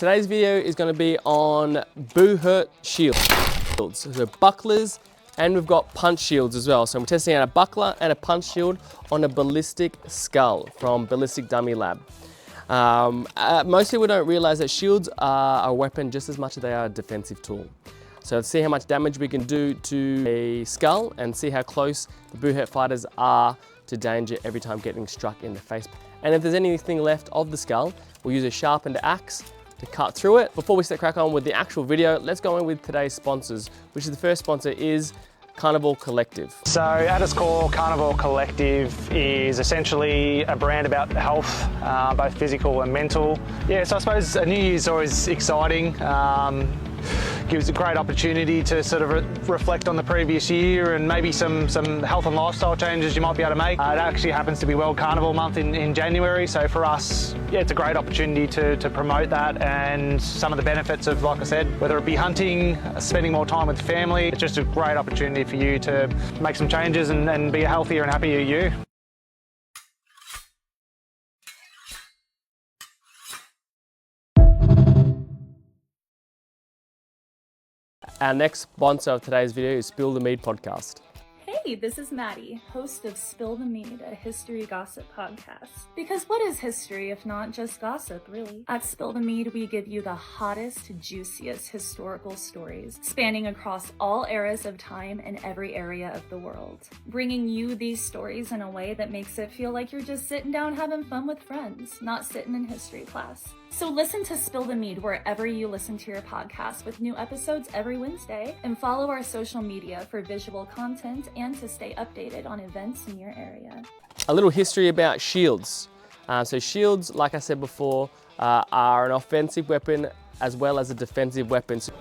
Today's video is going to be on Buhurt shields, so bucklers, and we've got punch shields as well. So I'm testing out a buckler and a punch shield on a ballistic skull from Ballistic Dummy Lab. Most people don't realize that shields are a weapon just as much as they are a defensive tool. So let's see how much damage we can do to a skull and see how close the Buhurt fighters are to danger every time getting struck in the face. And if there's anything left of the skull, we'll use a sharpened axe to cut through it. Before we crack on with the actual video, let's go in with today's sponsors, which is the first sponsor is Carnival Collective. So at its core, Carnival Collective is essentially a brand about health, both physical and mental. Yeah, so I suppose a New Year's always exciting. Gives a great opportunity to sort of reflect on the previous year and maybe some health and lifestyle changes you might be able to make. It actually happens to be World Carnival Month in January, so for us, yeah, it's a great opportunity to promote that and some of the benefits of, like I said, whether it be hunting, spending more time with family, it's just a great opportunity for you to make some changes and be a healthier and happier you. Our next sponsor of today's video is Spill the Mead podcast. Hey, this is Maddie, host of Spill the Mead, a history gossip podcast. Because what is history if not just gossip, really? At Spill the Mead, we give you the hottest, juiciest historical stories, spanning across all eras of time and every area of the world. Bringing you these stories in a way that makes it feel like you're just sitting down having fun with friends, not sitting in history class. So listen to Spill the Mead wherever you listen to your podcast, with new episodes every Wednesday, and follow our social media for visual content and to stay updated on events in your area. A little history about shields. So shields, like I said before, are an offensive weapon as well as a defensive weapon. So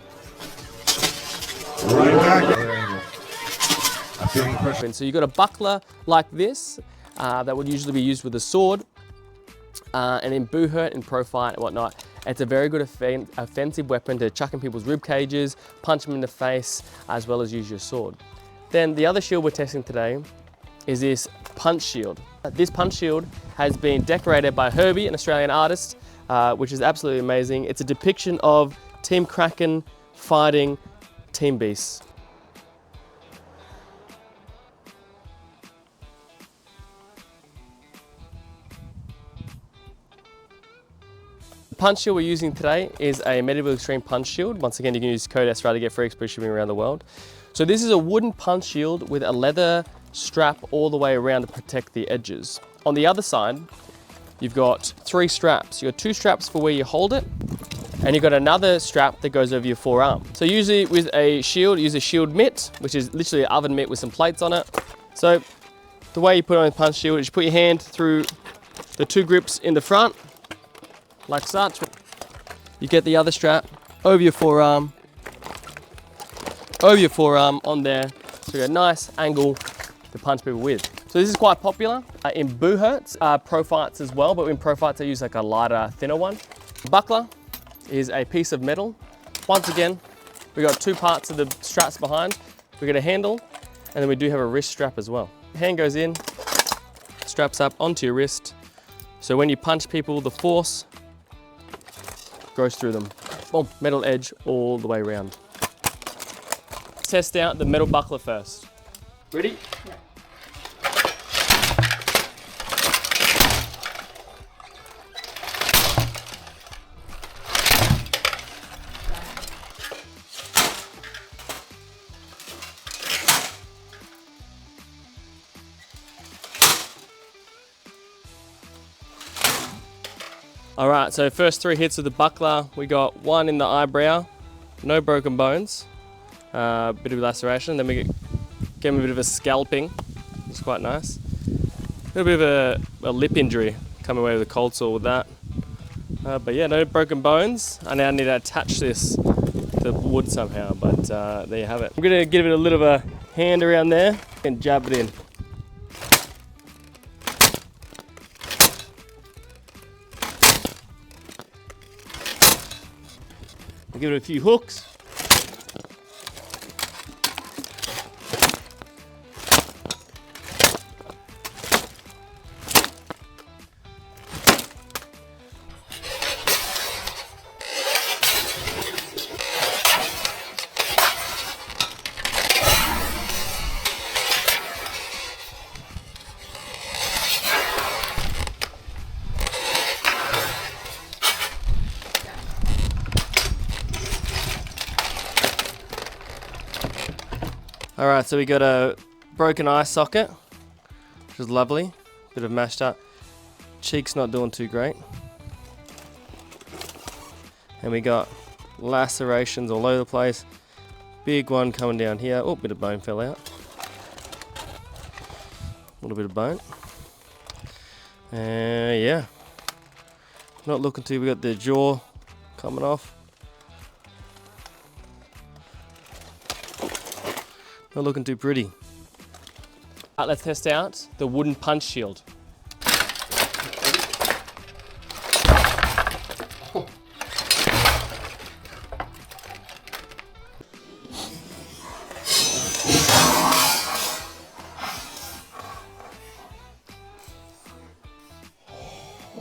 you've got a buckler like this that would usually be used with a sword. And in Buhurt, in pro fight and whatnot, it's a very good offensive weapon to chuck in people's rib cages, punch them in the face, as well as use your sword. Then the other shield we're testing today is this punch shield. This punch shield has been decorated by Herbie, an Australian artist, which is absolutely amazing. It's a depiction of Team Kraken fighting Team Beast. The punch shield we're using today is a Medieval Extreme punch shield. Once again, you can use code Australia to get free express shipping around the world. So this is a wooden punch shield with a leather strap all the way around to protect the edges. On the other side, you've got 3 straps. You've got 2 straps for where you hold it, and you've got another strap that goes over your forearm. So usually with a shield, use a shield mitt, which is literally an oven mitt with some plates on it. So the way you put on the punch shield is you put your hand through the 2 grips in the front, like such. You get the other strap over your forearm on there, so you get a nice angle to punch people with. So this is quite popular in Buhurts, pro fights as well, but in pro fights I use like a lighter, thinner one. Buckler is a piece of metal. Once again, we got 2 parts of the straps behind. We got a handle, and then we do have a wrist strap as well. Hand goes in, straps up onto your wrist, so when you punch people, the force goes through them. Boom, metal edge all the way around. Test out the metal buckler first. Ready? Yeah. All right, so first 3 hits of the buckler. We got 1 in the eyebrow, no broken bones, bit of laceration. Then we get him a bit of a scalping, which is quite nice. A little bit of a lip injury, come away with a cold sore with that. But yeah, no broken bones. I now need to attach this to wood somehow, but there you have it. I'm gonna give it a little of a hand around there and jab it in. Give it a few hooks. Alright, so we got a broken eye socket, which is lovely. Bit of mashed up. Cheek's not doing too great. And we got lacerations all over the place. Big one coming down here. Oh, bit of bone fell out. A little bit of bone. Yeah. Not looking too. We got the jaw coming off. Not looking too pretty. Let's test out the wooden punch shield.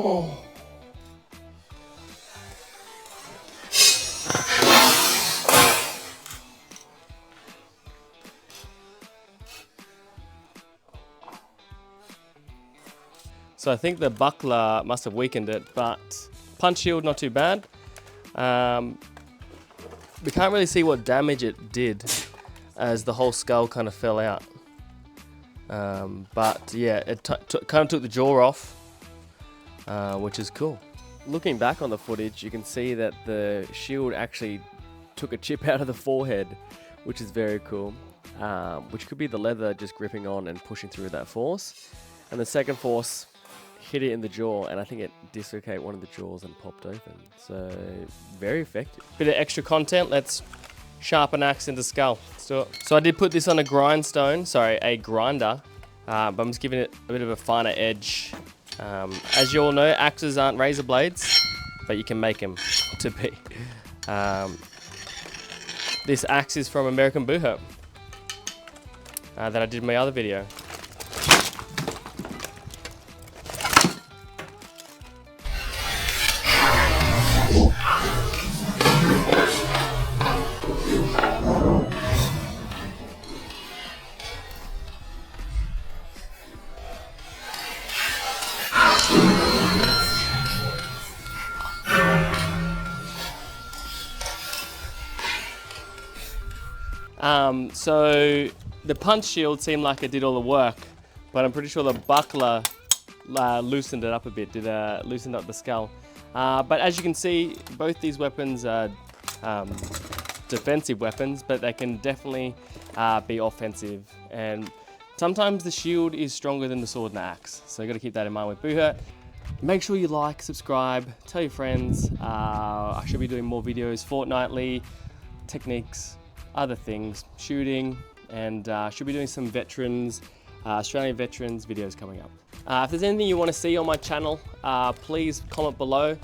Oh. So I think the buckler must have weakened it, but punch shield not too bad. We can't really see what damage it did as the whole skull kind of fell out. But yeah, it kind of took the jaw off, which is cool. Looking back on the footage, you can see that the shield actually took a chip out of the forehead, which is very cool. Which could be the leather just gripping on and pushing through that force. And the second force hit it in the jaw, and I think it dislocated one of the jaws and popped open. So very effective. Bit of extra content. Let's sharpen axe into skull. Let's do it. So I did put this on a grinder, but I'm just giving it a bit of a finer edge. As you all know, axes aren't razor blades, but you can make them to be. This axe is from American Boohurt that I did in my other video. So the punch shield seemed like it did all the work, but I'm pretty sure the buckler loosened it up a bit, loosened up the skull. But as you can see, both these weapons are defensive weapons, but they can definitely be offensive. And sometimes the shield is stronger than the sword and the axe, so you got to keep that in mind with Boohurt. Make sure you like, subscribe, tell your friends. I should be doing more videos fortnightly, techniques, other things, shooting, and should be doing some veterans, Australian veterans videos coming up. If there's anything you want to see on my channel, please comment below.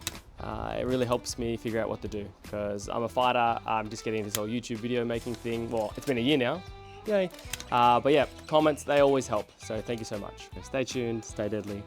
It really helps me figure out what to do, because I'm a fighter. I'm just getting this whole YouTube video making thing. Well, it's been a year now. Yay. But yeah, comments, they always help. So thank you so much. Stay tuned, stay deadly.